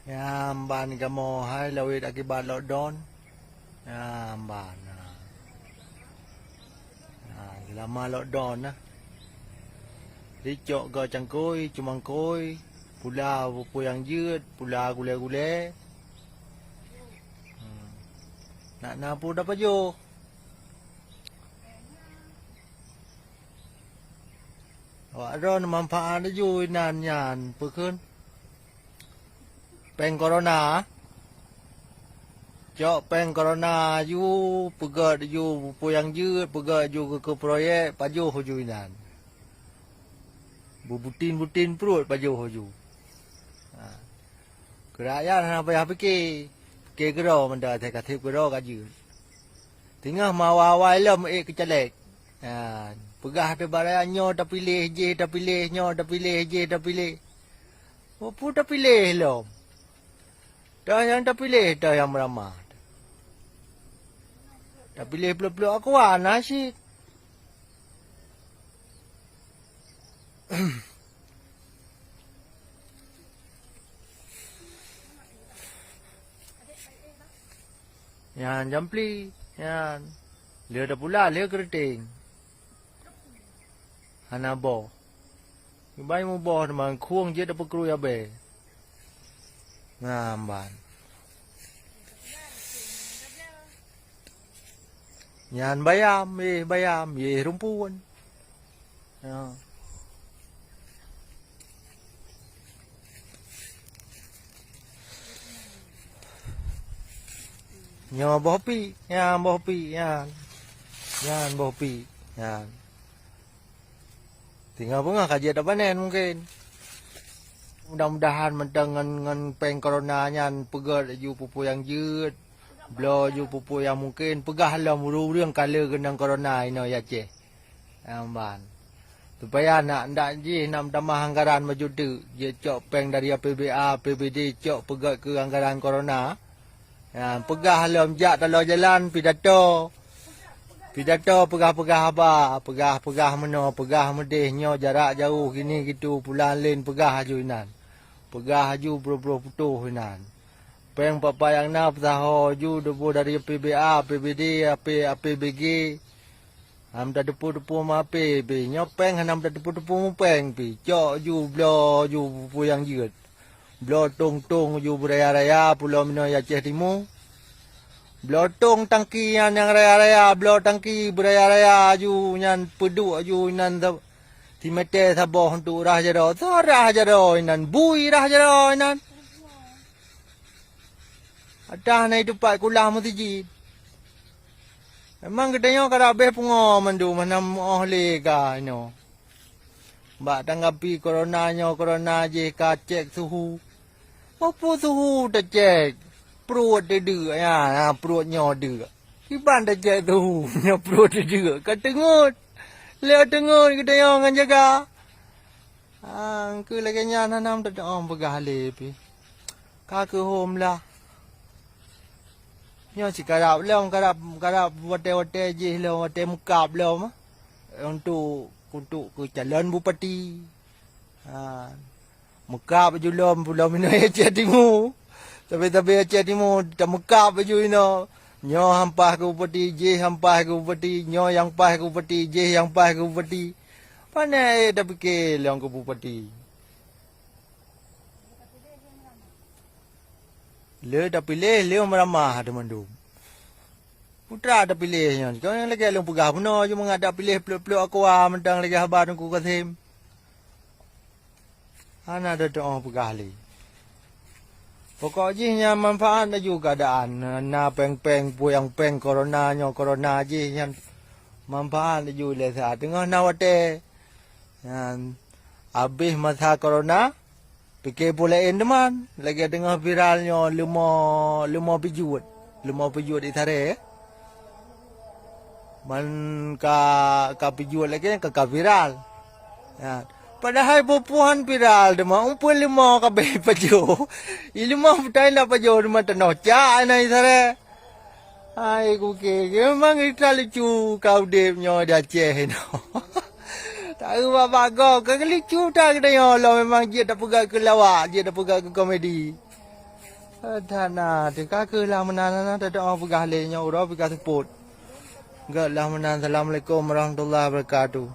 Ban kamu hai lawit akibat lockdown. Ban. Lama lockdown nah. Dicok go cangkoi, cumangkoi, pula puyang jut, pula gule-gule. Nak napu dapat jo. Ada manfaat ju nan yan pekun. Peng corona. Jok peng corona ju pegat ju puyang jut, pegat ju ke proyek paju ju nan. Butin perut paju ju. Kerajaan apa yang fikir gero menda tak katip gero kaju. Tengah mawawai lem kecelek. Pegah pe barang nyo tak pilih je tak pilih nyo tak pilih je tak pilih. Apa tak pilih lom. Dah yang tak pilih dah yang meramah. Tak pilih peluk-peluk aku nasi. Yan jampli, yan. Dia dah pula dia keriting. Hana bo. Ibai mu bo man khuang je dah pekru ya be. Ngamban. Yan bayam ye rumpuan. Ya. Nyo bopi, yan bopi, yan. Yan bopi, yan. Tinggal bunga kaji ada panen mungkin. Mudah-mudahan dengan peng corona nyan pegat ju pupu yang jut. Blo ju pupu yang mungkin pegah lah murung kala genang corona ino ya ce. Amban. Supaya nak je nak tambah anggaran maju tu. Je cok peng dari APBA, PBD cok pegat ke anggaran corona. Pegah lah jak dalam jalan pidato pegah apa pegah meno pegah medih nyo jarak jauh gini gitu pulang lain pegah ajuinan pegah aju bro putuh inan peng papa yang na psaho ju debu dari PBA PBD APBG am dah depu ma PB nyo peng hanam dah depu mu peng pi cok ju blo ju puyang jeut blo tung ju raya pulau mino ya Aceh Timur. Blotong tangki yang raya-raya, blot tangki beraya-raya aju nyan peduk aju nan timete saboh untuk rah jero nan bui rah jero nan. Ada na itu pak kulah mutiji. Memang gedenya karabe pungo mandu manam ohle ka ino. Mbak tanggapi corona je ka cek suhu. Apa suhu tak cek? Perut dia dek ya, perut nyo dek. Kiban dah cek tu, nyo perut dia dek. Kat tengut. Lewat tengut kita yang akan jaga. Ke lagi nya nanam tak om pegah lepi. Ka ke home lah. Nyo si karap wate je lo, wate mukap lo mah. Untuk ke calon bupati. Mukap je lo, pulau Mina Aceh Timur. Tapi Aceh Timur tak mekap baju ino. Nyo hampah ke bupati, je hampah ke bupati, nyo yang pah ke bupati, je yang pah ke bupati. Pandai dah fikir yang ke bupati. Le dah pilih, le meramah teman tu. Putra dah pilih nyo. Kau yang lagi long pegah benar je mengadap pilih peluk-peluk aku mentang lagi habar aku Kasim. Ana ada doa pegah li. Pokoknya manfaat juga keadaan. Na peng-peng puyang peng corona je yang manfaat juga saat tengah nawate. Habis masa corona fikir bolehin teman. Lagi tengah viralnya lima pijut di tare. Man ka pijut lagi ka viral. Ya. Padahal pupuhan viral dema umpul lima kabeh pajo. Ilmu betai nak pajo dema tenoca nai sare. Ai ku ke memang kita lucu kau depnya dah Aceh no. Tahu apa kau lucu tak dia lo memang dia dah pegang ke lawak, dia dah pegang ke komedi. Thana tingkah ke lamanan ada orang pegah lenya orang pegah seput. Enggak lamanan. Assalamualaikum warahmatullahi wabarakatuh.